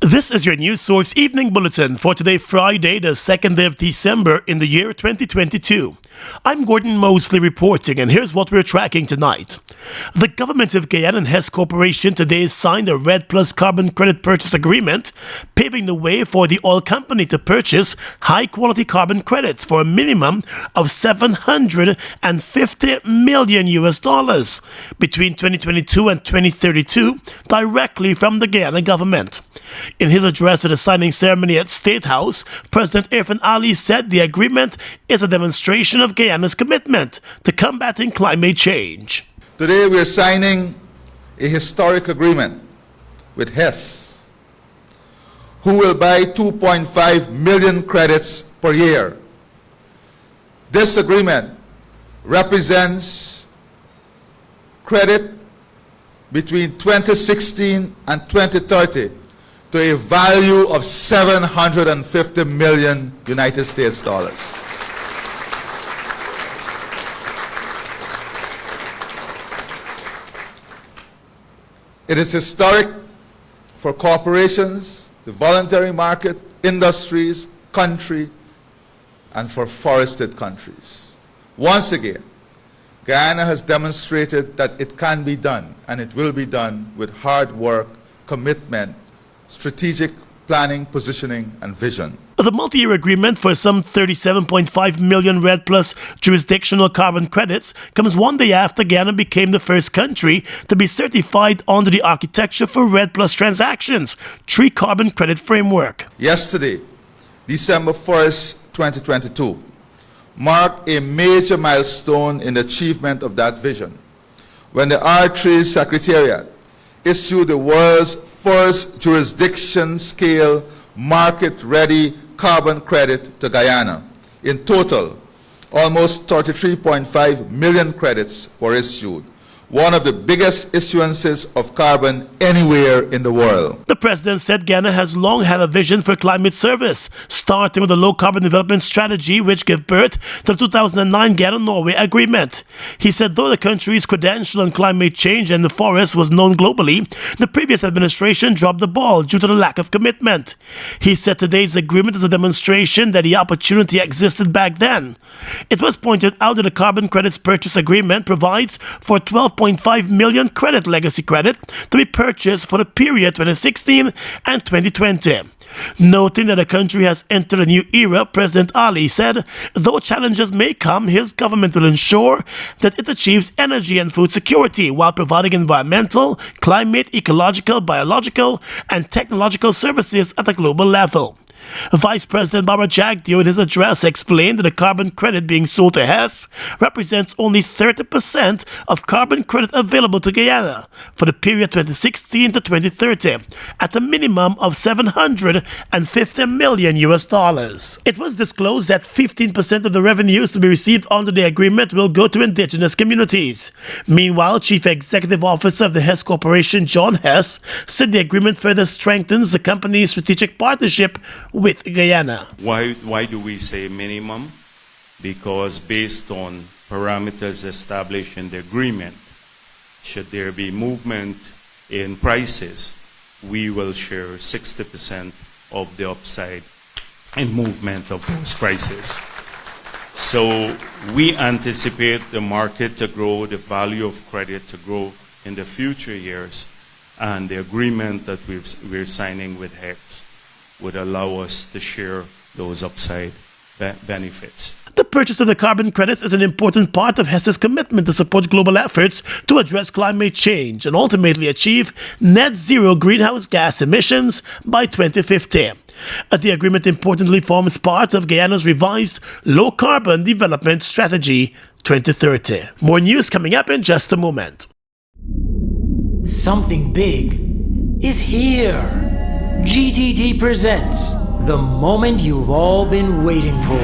This is your News Source Evening Bulletin for today, Friday, the 2nd day of December in the year 2022. I'm Gordon Mosley reporting, and here's what we're tracking tonight. The government of Guyana and Hess Corporation today signed a REDD Plus carbon credit purchase agreement, paving the way for the oil company to purchase high-quality carbon credits for a minimum of $750 million between 2022 and 2032 directly from the Guyana government. In his address at the signing ceremony at State House, President Irfan Ali said the agreement is a demonstration of Guyana's commitment to combating climate change. Today we are signing a historic agreement with Hess, who will buy 2.5 million credits per year. This agreement represents credit between 2016 and 2030 to a value of $750 million United States dollars. It is historic for corporations, the voluntary market, industries, country, and for forested countries. Once again, Guyana has demonstrated that it can be done, and it will be done with hard work, commitment, strategic planning, positioning, and vision. The multi-year agreement for some 37.5 million REDD Plus jurisdictional carbon credits comes one day after Guyana became the first country to be certified under the Architecture for REDD Plus Transactions Tree Carbon Credit Framework. Yesterday, December 1st, 2022, marked a major milestone in the achievement of that vision when the R3 Secretariat issued the world's first jurisdiction-scale market-ready carbon credit to Guyana. In total, almost 33.5 million credits were issued, one of the biggest issuances of carbon anywhere in the world. The president said Guyana has long had a vision for climate service, starting with the Low Carbon Development Strategy, which gave birth to the 2009 Guyana-Norway Agreement. He said though the country's credential on climate change and the forest was known globally, the previous administration dropped the ball due to the lack of commitment. He said today's agreement is a demonstration that the opportunity existed back then. It was pointed out that the carbon credits purchase agreement provides for 12.5 million credit legacy credit to be purchased for the period 2016 and 2020. Noting that the country has entered a new era, President Ali said, though challenges may come, his government will ensure that it achieves energy and food security while providing environmental, climate, ecological, biological, and technological services at a global level. Vice President Barbara Jagdeo in his address explained that the carbon credit being sold to Hess represents only 30% of carbon credit available to Guyana for the period 2016 to 2030 at a minimum of $750 million. It was disclosed that 15% of the revenues to be received under the agreement will go to indigenous communities. Meanwhile, Chief Executive Officer of the Hess Corporation, John Hess, said the agreement further strengthens the company's strategic partnership with Guyana. Why do we say minimum? Because based on parameters established in the agreement, should there be movement in prices, we will share 60% of the upside in movement of those prices. So we anticipate the market to grow, the value of credit to grow in the future years, and the agreement that we're signing with Hess would allow us to share those upside benefits. The purchase of the carbon credits is an important part of Hess's commitment to support global efforts to address climate change and ultimately achieve net zero greenhouse gas emissions by 2050. The agreement importantly forms part of Guyana's revised Low Carbon Development Strategy 2030. More news coming up in just a moment. Something big is here. GTT presents the moment you've all been waiting for.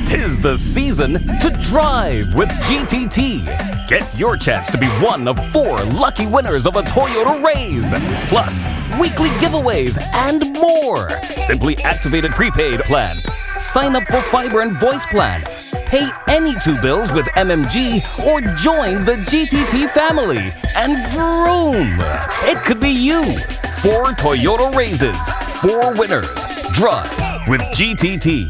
'Tis the season to drive with GTT. Get your chance to be one of 4 lucky winners of a Toyota Raise, plus weekly giveaways and more. Simply activate a prepaid plan, sign up for fiber and voice plan, pay any 2 bills with MMG, or join the GTT family, and vroom! It could be you. 4 Toyota raises, 4 winners. Drive with GTT.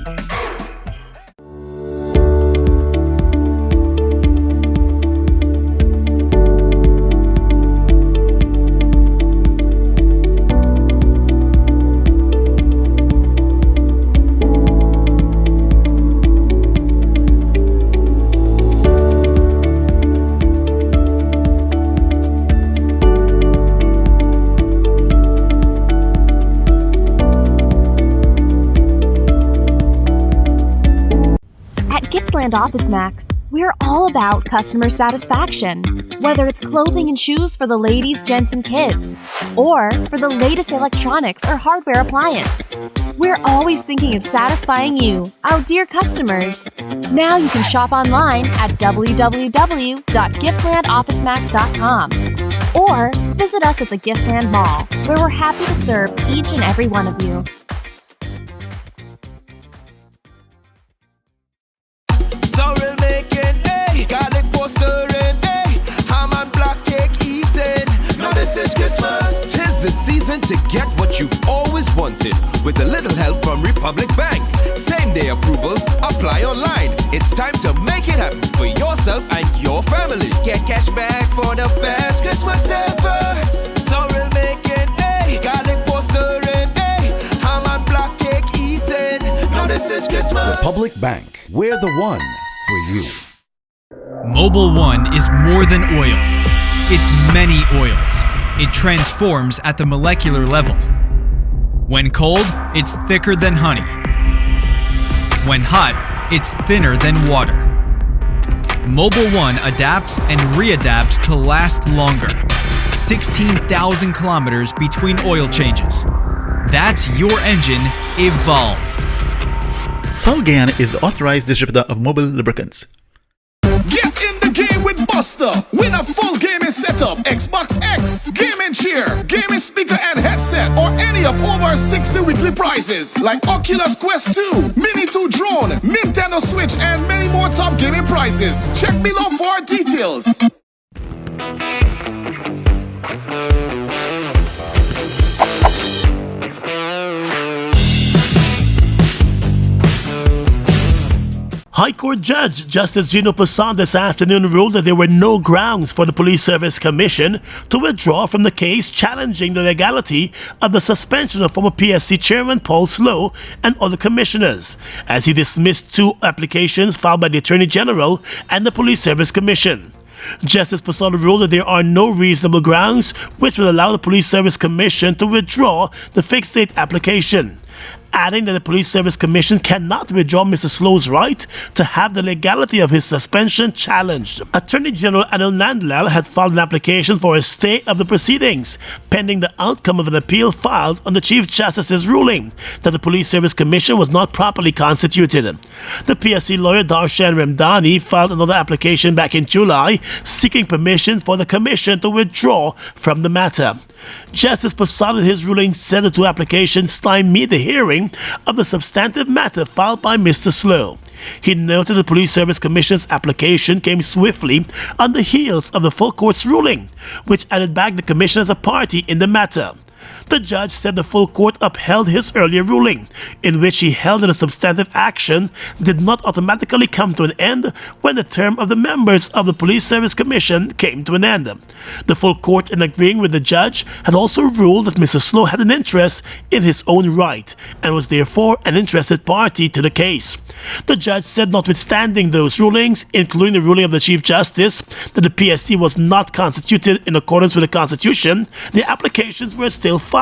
Office Max, we're all about customer satisfaction. Whether it's clothing and shoes for the ladies, gents, and kids, or for the latest electronics or hardware appliance, we're always thinking of satisfying you, our dear customers. Now you can shop online at www.giftlandofficemax.com or visit us at the Giftland Mall, where we're happy to serve each and every one of you. Season to get what you've always wanted with a little help from Republic Bank. Same-day approvals apply online. It's time to make it happen for yourself and your family. Get cash back for the best Christmas ever. Sorrel making, garlic postering, ham and black cake eating. Now this is Christmas. Republic Bank, we're the one for you. Mobil 1 is more than oil. It's many oils. It transforms at the molecular level. When cold, it's thicker than honey. When hot, it's thinner than water. Mobil 1 adapts and readapts to last longer. 16,000 kilometers between oil changes. That's your engine evolved. Sol Guyana is the authorized distributor of Mobil lubricants. Get in the game with Buster. Win a full gaming setup, Xbox X, gaming chair, gaming speaker and headset, or any of over 60 weekly prizes like Oculus Quest 2, Mini 2 drone, Nintendo Switch, and many more top gaming prizes. Check below for details. High Court Judge Justice Gino Poussin this afternoon ruled that there were no grounds for the Police Service Commission to withdraw from the case challenging the legality of the suspension of former PSC Chairman Paul Slow and other commissioners, as he dismissed 2 applications filed by the Attorney General and the Police Service Commission. Justice Poussin ruled that there are no reasonable grounds which will allow the Police Service Commission to withdraw the fixed date application, adding that the Police Service Commission cannot withdraw Mr. Slow's right to have the legality of his suspension challenged. Attorney General Anil Nandlal had filed an application for a stay of the proceedings, pending the outcome of an appeal filed on the Chief Justice's ruling that the Police Service Commission was not properly constituted. The PSC lawyer Darshan Ramdani filed another application back in July, seeking permission for the Commission to withdraw from the matter. Justice Poussin in his ruling said the 2 applications stymied the hearing of the substantive matter filed by Mr. Slow. He noted the Police Service Commission's application came swiftly on the heels of the full court's ruling, which added back the Commission as a party in the matter. The judge said the full court upheld his earlier ruling, in which he held that a substantive action did not automatically come to an end when the term of the members of the Police Service Commission came to an end. The full court, in agreeing with the judge, had also ruled that Mr. Slow had an interest in his own right and was therefore an interested party to the case. The judge said, notwithstanding those rulings, including the ruling of the Chief Justice that the PSC was not constituted in accordance with the Constitution, the applications were still filed.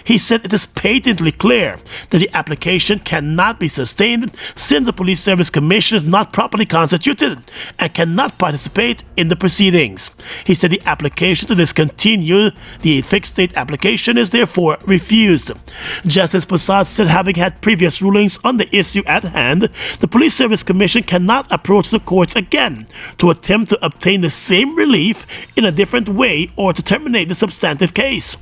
He said it is patently clear that the application cannot be sustained since the Police Service Commission is not properly constituted and cannot participate in the proceedings. He said the application to discontinue the fixed date application is therefore refused. Justice Poussin said, having had previous rulings on the issue at hand, the Police Service Commission cannot approach the courts again to attempt to obtain the same relief in a different way or to terminate the substantive case.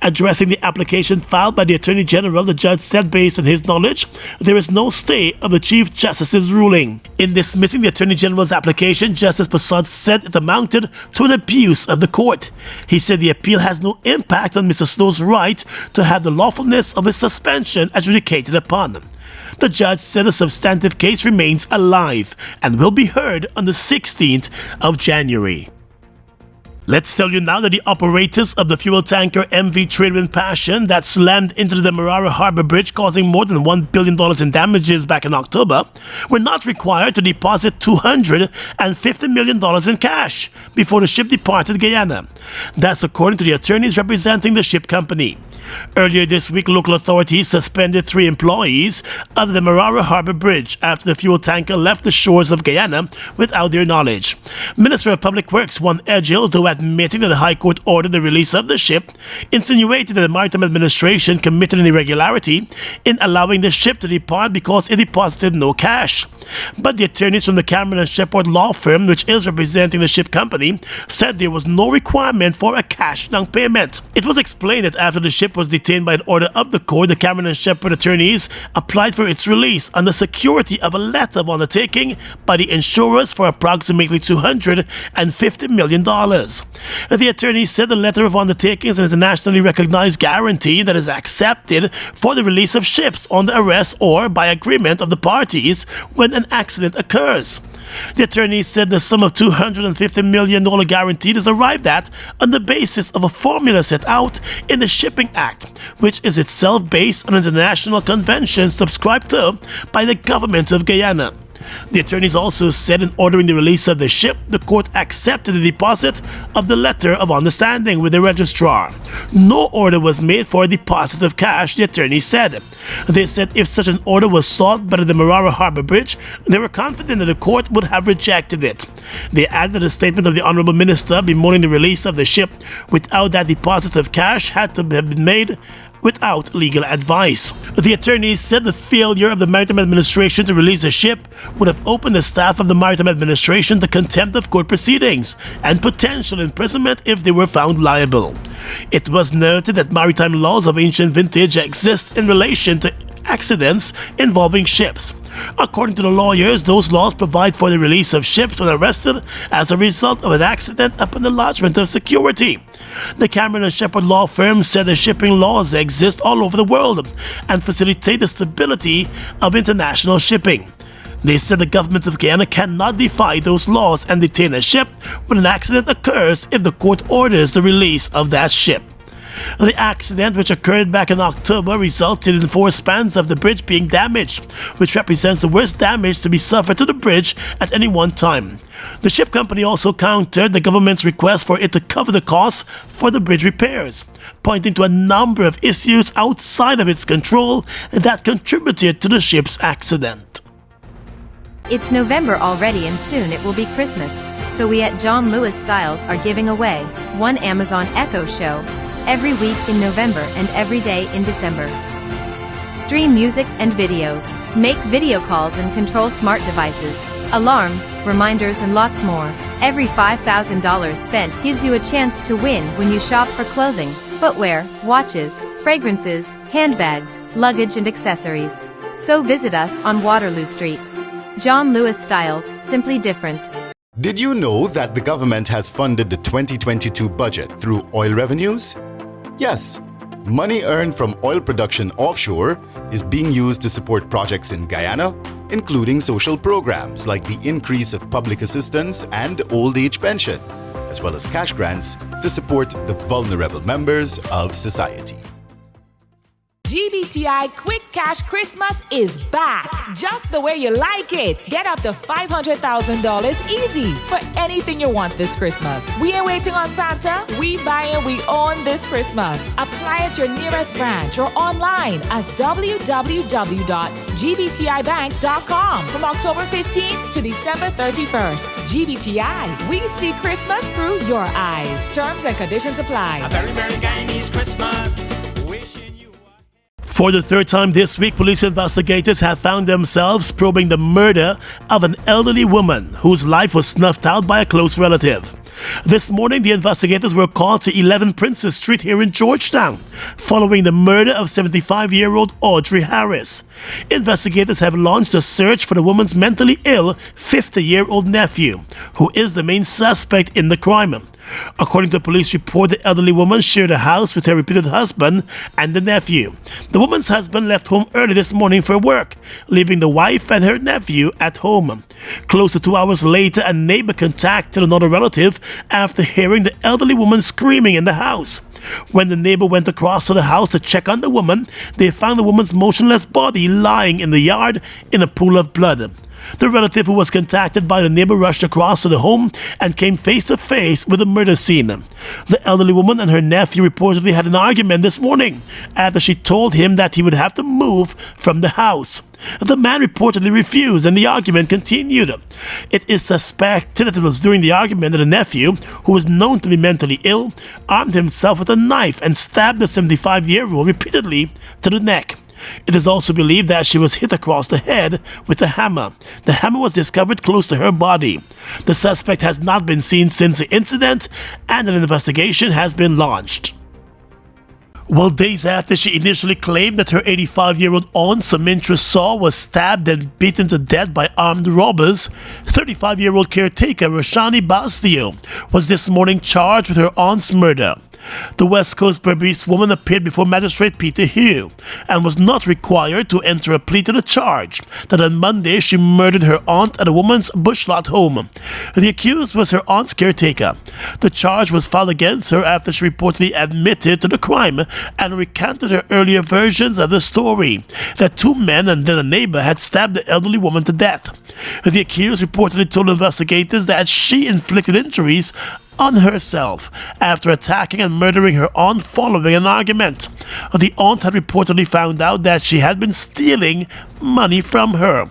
Addressing the application filed by the Attorney General, the judge said based on his knowledge, there is no stay of the Chief Justice's ruling. In dismissing the Attorney General's application, Justice Prasad said it amounted to an abuse of the court. He said the appeal has no impact on Mr. Snow's right to have the lawfulness of his suspension adjudicated upon. The judge said the substantive case remains alive and will be heard on the 16th of January. Let's tell you now that the operators of the fuel tanker MV Tradewind Passion that slammed into the Demerara Harbor Bridge, causing more than $1 billion in damages back in October, were not required to deposit $250 million in cash before the ship departed Guyana. That's according to the attorneys representing the ship company. Earlier this week, local authorities suspended 3 employees of the Demerara Harbor Bridge after the fuel tanker left the shores of Guyana without their knowledge. Minister of Public Works Juan Egil, though admitting that the High Court ordered the release of the ship, insinuated that the Maritime Administration committed an irregularity in allowing the ship to depart because it deposited no cash. But the attorneys from the Cameron and Shepard law firm, which is representing the ship company, said there was no requirement for a cash down payment. It was explained that after the ship was detained by an order of the court, the Cameron and Shepard attorneys applied for its release on the security of a letter of undertaking by the insurers for approximately $250 million. The attorneys said the letter of undertaking is an internationally recognized guarantee that is accepted for the release of ships on the arrest or by agreement of the parties when an accident occurs. The attorneys said the sum of $250 million guaranteed is arrived at on the basis of a formula set out in the Shipping Act, which is itself based on an international convention subscribed to by the government of Guyana. The attorneys also said in ordering the release of the ship, the court accepted the deposit of the letter of understanding with the registrar. No order was made for a deposit of cash, the attorneys said. They said if such an order was sought by the Demerara Harbor Bridge, they were confident that the court would have rejected it. They added that a statement of the Honorable Minister bemoaning the release of the ship without that deposit of cash had to have been made without legal advice. The attorneys said the failure of the Maritime Administration to release the ship would have opened the staff of the Maritime Administration to contempt of court proceedings and potential imprisonment if they were found liable. It was noted that maritime laws of ancient vintage exist in relation to accidents involving ships. According to the lawyers, those laws provide for the release of ships when arrested as a result of an accident upon the lodgment of security. The Cameron and Shepard law firm said the shipping laws exist all over the world and facilitate the stability of international shipping. They said the government of Guyana cannot defy those laws and detain a ship when an accident occurs if the court orders the release of that ship. The accident, which occurred back in October, resulted in 4 spans of the bridge being damaged, which represents the worst damage to be suffered to the bridge at any one time. The ship company also countered the government's request for it to cover the costs for the bridge repairs, pointing to a number of issues outside of its control that contributed to the ship's accident. It's November already and soon it will be Christmas, so we at John Lewis Styles are giving away one Amazon Echo show every week in November and every day in December. Stream music and videos, make video calls and control smart devices, alarms, reminders and lots more. Every $5,000 spent gives you a chance to win when you shop for clothing, footwear, watches, fragrances, handbags, luggage and accessories. So visit us on Waterloo Street. John Lewis Styles, simply different. Did you know that the government has funded the 2022 budget through oil revenues? Yes, money earned from oil production offshore is being used to support projects in Guyana, including social programs like the increase of public assistance and old age pension, as well as cash grants to support the vulnerable members of society. GBTI Quick Cash Christmas is back, just the way you like it. Get up to $500,000 easy for anything you want this Christmas. We ain't waiting on Santa. We buy and we own this Christmas. Apply at your nearest branch or online at www.gbtibank.com from October 15th to December 31st. GBTI, we see Christmas through your eyes. Terms and conditions apply. A very Merry Guyanese Christmas. For the 3rd time this week, police investigators have found themselves probing the murder of an elderly woman whose life was snuffed out by a close relative. This morning, the investigators were called to 11 Princess Street here in Georgetown, following the murder of 75-year-old Audrey Harris. Investigators have launched a search for the woman's mentally ill 50-year-old nephew, who is the main suspect in the crime. According to a police report, the elderly woman shared a house with her reputed husband and the nephew. The woman's husband left home early this morning for work, leaving the wife and her nephew at home. Close to 2 hours later, a neighbor contacted another relative after hearing the elderly woman screaming in the house. When the neighbor went across to the house to check on the woman, they found the woman's motionless body lying in the yard in a pool of blood. The relative who was contacted by the neighbor rushed across to the home and came face to face with the murder scene. The elderly woman and her nephew reportedly had an argument this morning after she told him that he would have to move from the house. The man reportedly refused and the argument continued. It is suspected that it was during the argument that the nephew, who was known to be mentally ill, armed himself with a knife and stabbed the 75-year-old repeatedly to the neck. It is also believed that she was hit across the head with a hammer. The hammer was discovered close to her body. The suspect has not been seen since the incident, and an investigation has been launched. Well, days after she initially claimed that her 85-year-old aunt, Sumintra Saw, was stabbed and beaten to death by armed robbers, 35-year-old caretaker Roshani Bastio was this morning charged with her aunt's murder. The West Coast Berbice woman appeared before Magistrate Peter Hugh and was not required to enter a plea to the charge that on Monday she murdered her aunt at a woman's bushlot home. The accused was her aunt's caretaker. The charge was filed against her after she reportedly admitted to the crime and recanted her earlier versions of the story, that two men and then a neighbor had stabbed the elderly woman to death. The accused reportedly told investigators that she inflicted injuries on herself after attacking and murdering her aunt following an argument. The aunt had reportedly found out that she had been stealing money from her.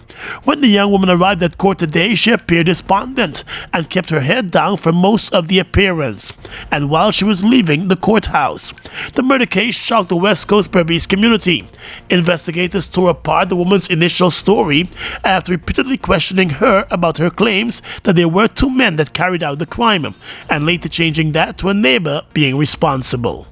When the young woman arrived at court today, she appeared despondent and kept her head down for most of the appearance, and while she was leaving the courthouse. The murder case shocked the West Coast Berbice community. Investigators tore apart the woman's initial story after repeatedly questioning her about her claims that there were two men that carried out the crime, and later changing that to a neighbor being responsible.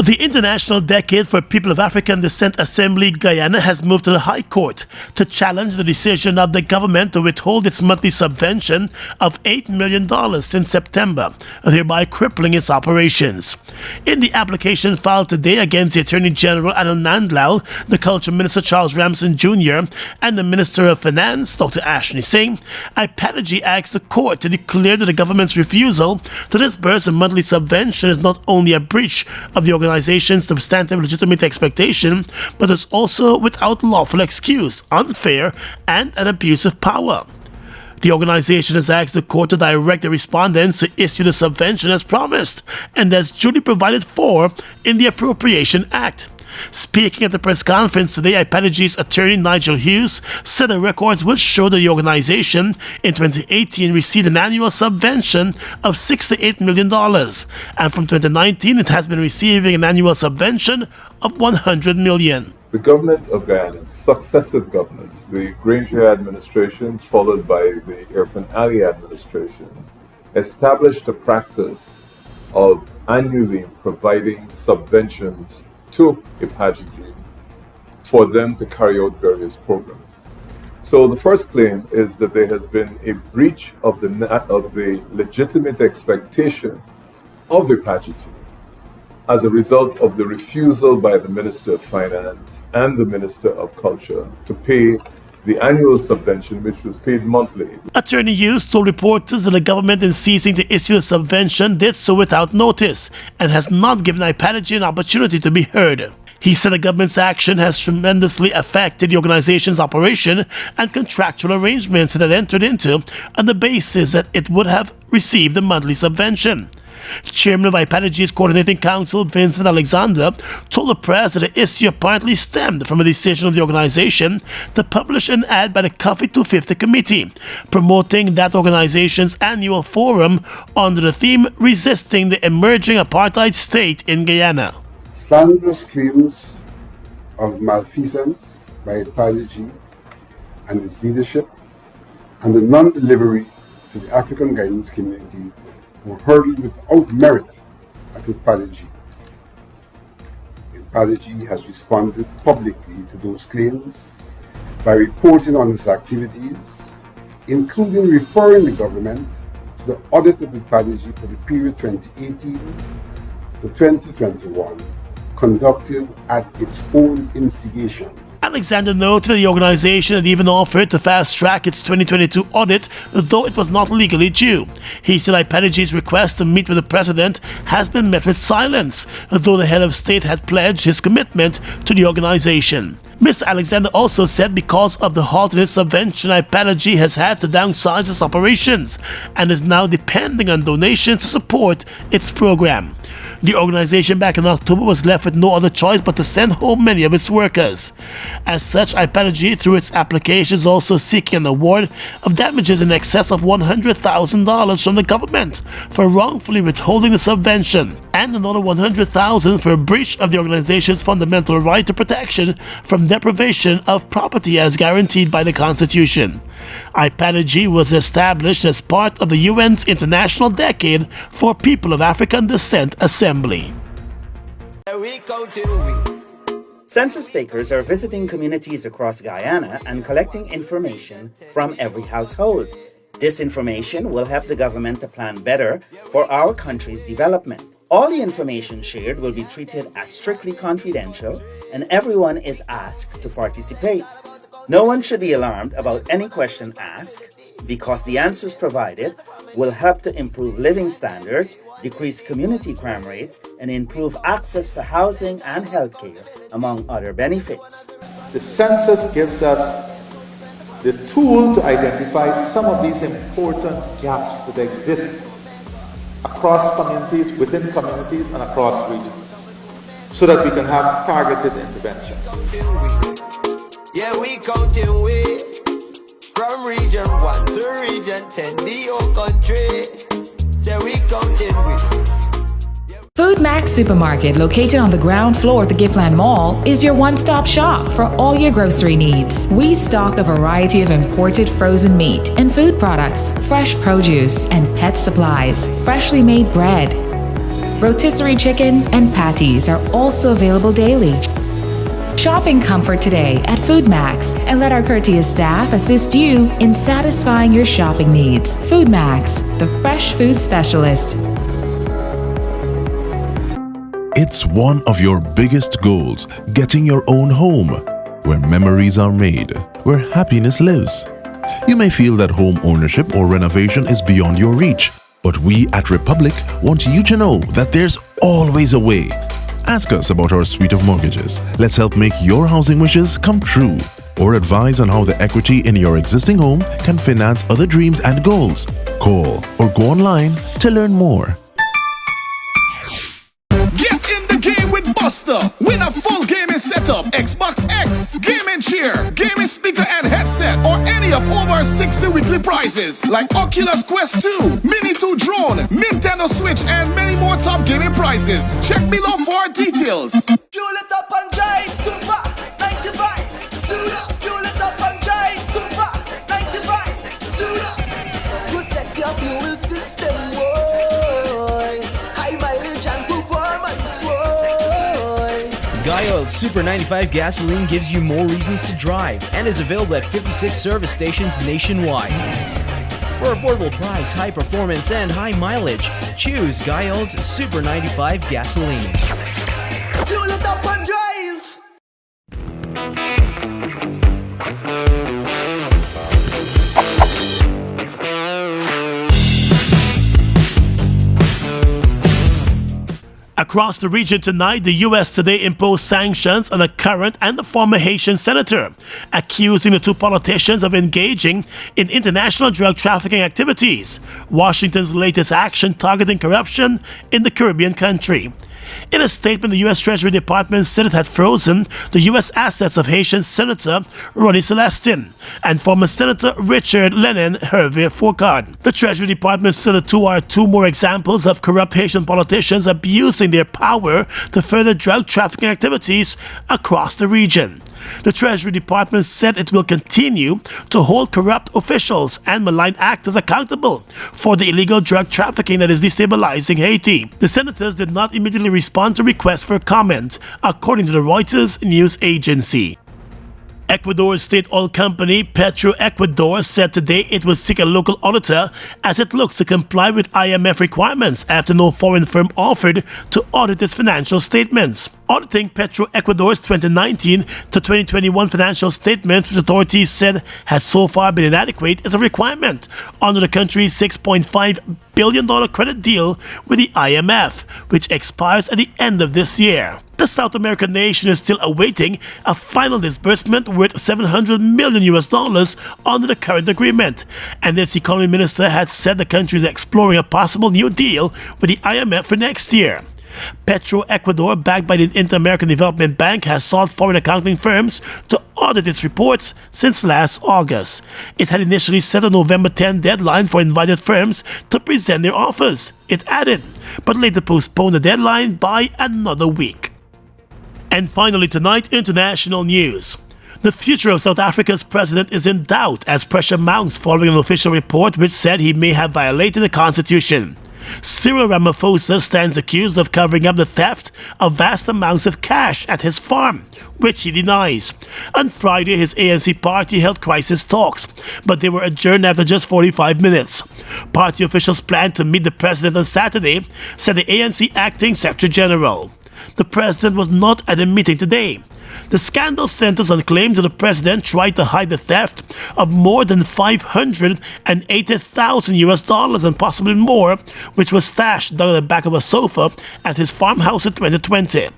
The International Decade for People of African Descent Assembly Guyana has moved to the High Court to challenge the decision of the government to withhold its monthly subvention of $8 million since September, thereby crippling its operations. In the application filed today against the Attorney General Anil Nandlal, the Culture Minister Charles Ramson Jr., and the Minister of Finance Dr. Ashni Singh, IDPADA-G asked the court to declare that the government's refusal to disburse a monthly subvention is not only a breach of the organization's substantive legitimate expectation, but is also without lawful excuse, unfair, and an abuse of power. The organization has asked the court to direct the respondents to issue the subvention as promised and as duly provided for in the Appropriation Act. Speaking at the press conference today, IDPADA-G's attorney Nigel Hughes said the records would show that the organization in 2018 received an annual subvention of $68 million, and from 2019 it has been receiving an annual subvention of $100 million. The government of Guyana, successive governments, the Granger administration followed by the Irfan Ali administration, established a practice of annually providing subventions to IDPADA-G for them to carry out various programs. So the first claim is that there has been a breach of the legitimate expectation of IDPADA-G as a result of the refusal by the Minister of Finance and the Minister of Culture to pay the annual subvention, which was paid monthly. Attorney Hughes told reporters that the government, in ceasing to issue a subvention, did so without notice and has not given IDPADA-G an opportunity to be heard. He said the government's action has tremendously affected the organization's operation and contractual arrangements it had entered into on the basis that it would have received a monthly subvention. Chairman of IDPADA-G's Coordinating Council, Vincent Alexander, told the press that the issue apparently stemmed from a decision of the organization to publish an ad by the Coffee 250 Committee, promoting that organization's annual forum under the theme Resisting the Emerging Apartheid State in Guyana. Slanderous claims of malfeasance by IDPADA-G and its leadership, and the non-delivery to the African Guyanese community were hurled without merit at IDPADA-G. IDPADA-G has responded publicly to those claims by reporting on its activities, including referring the government to the audit of IDPADA-G for the period 2018 to 2021, conducted at its own instigation. Alexander noted the organization had even offered to fast-track its 2022 audit, though it was not legally due. He said IDPADA-G's request to meet with the president has been met with silence, though the head of state had pledged his commitment to the organization. Mr. Alexander also said because of the halt in its subvention, IDPADA-G has had to downsize its operations and is now depending on donations to support its program. The organization back in October was left with no other choice but to send home many of its workers. As such, IDPADA-G, through its application, is also seeking an award of damages in excess of $100,000 from the government for wrongfully withholding the subvention, and another $100,000 for a breach of the organization's fundamental right to protection from deprivation of property as guaranteed by the Constitution. IDPADA-G was established as part of the UN's International Decade for People of African Descent Assembly. Census takers are visiting communities across Guyana and collecting information from every household. This information will help the government to plan better for our country's development. All the information shared will be treated as strictly confidential, and everyone is asked to participate. No one should be alarmed about any question asked, because the answers provided will help to improve living standards, decrease community crime rates, and improve access to housing and healthcare, among other benefits. The census gives us the tool to identify some of these important gaps that exist across communities, within communities, and across regions, so that we can have targeted intervention. Yeah, we counting way from region 1 to region 10, the whole country. Yeah, we counting way. Food Max Supermarket, located on the ground floor of the Giftland Mall, is your one-stop shop for all your grocery needs. We stock a variety of imported frozen meat and food products, fresh produce, and pet supplies, freshly made bread. Rotisserie chicken and patties are also available daily. Shop in comfort today at Food Max and let our courteous staff assist you in satisfying your shopping needs. Food Max, the fresh food specialist. It's one of your biggest goals, getting your own home, where memories are made, where happiness lives. You may feel that home ownership or renovation is beyond your reach, but we at Republic want you to know that there's always a way. Ask us about our suite of mortgages. Let's help make your housing wishes come true. Or advise on how the equity in your existing home can finance other dreams and goals. Call or go online to learn more. Get in the game with Buster. Win a full gaming setup, Xbox X, gaming chair, gaming speaker and headset, or any of over 60 weekly prizes like Oculus Quest 2, Mini 2 drone, Nintendo Switch, and many more top gaming prizes. Check below for details. Fuel it up and drive, Super 95. Fuel it up and drive, Super 95. Protect your fuel system, boy. High mileage and performance, boy. Guy Super 95 gasoline gives you more reasons to drive and is available at 56 service stations nationwide. For affordable price, high performance, and high mileage, choose Guy Super 95 gasoline. Fuel it up and drive. Across the region tonight, the U.S. today imposed sanctions on a current and a former Haitian senator, accusing the two politicians of engaging in international drug trafficking activities, Washington's latest action targeting corruption in the Caribbean country. In a statement, the U.S. Treasury Department said it had frozen the U.S. assets of Haitian Senator Ronnie Celestin and former Senator Richard Lenin Hervé Fourcade. The Treasury Department said the two are two more examples of corrupt Haitian politicians abusing their power to further drug trafficking activities across the region. The Treasury Department said it will continue to hold corrupt officials and malign actors accountable for the illegal drug trafficking that is destabilizing Haiti. The senators did not immediately respond to requests for comment, according to the Reuters news agency. Ecuador's state oil company Petroecuador said today it would seek a local auditor as it looks to comply with IMF requirements after no foreign firm offered to audit its financial statements. Auditing Petroecuador's 2019 to 2021 financial statements, which authorities said has so far been inadequate, is a requirement under the country's $6.5 billion credit deal with the IMF, which expires at the end of this year. The South American nation is still awaiting a final disbursement worth $700 million under the current agreement, and its economy minister had said the country is exploring a possible new deal with the IMF for next year. Petroecuador, backed by the Inter-American Development Bank, has sought foreign accounting firms to audit its reports since last August. It had initially set a November 10 deadline for invited firms to present their offers, it added, but later postponed the deadline by another week. And finally tonight, international news. The future of South Africa's president is in doubt as pressure mounts following an official report which said he may have violated the constitution. Cyril Ramaphosa stands accused of covering up the theft of vast amounts of cash at his farm, which he denies. On Friday, his ANC party held crisis talks, but they were adjourned after just 45 minutes. Party officials planned to meet the president on Saturday, said the ANC acting secretary general. The president was not at the meeting today. The scandal centers on claims that the president tried to hide the theft of more than $580,000 and possibly more, which was stashed down the back of a sofa at his farmhouse in 2020.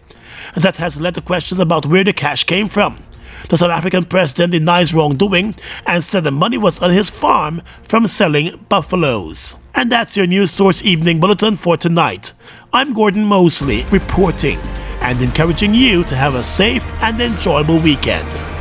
That has led to questions about where the cash came from. The South African president denies wrongdoing and said the money was on his farm from selling buffaloes. And that's your News Source Evening Bulletin for tonight. I'm Gordon Mosley reporting and encouraging you to have a safe and enjoyable weekend.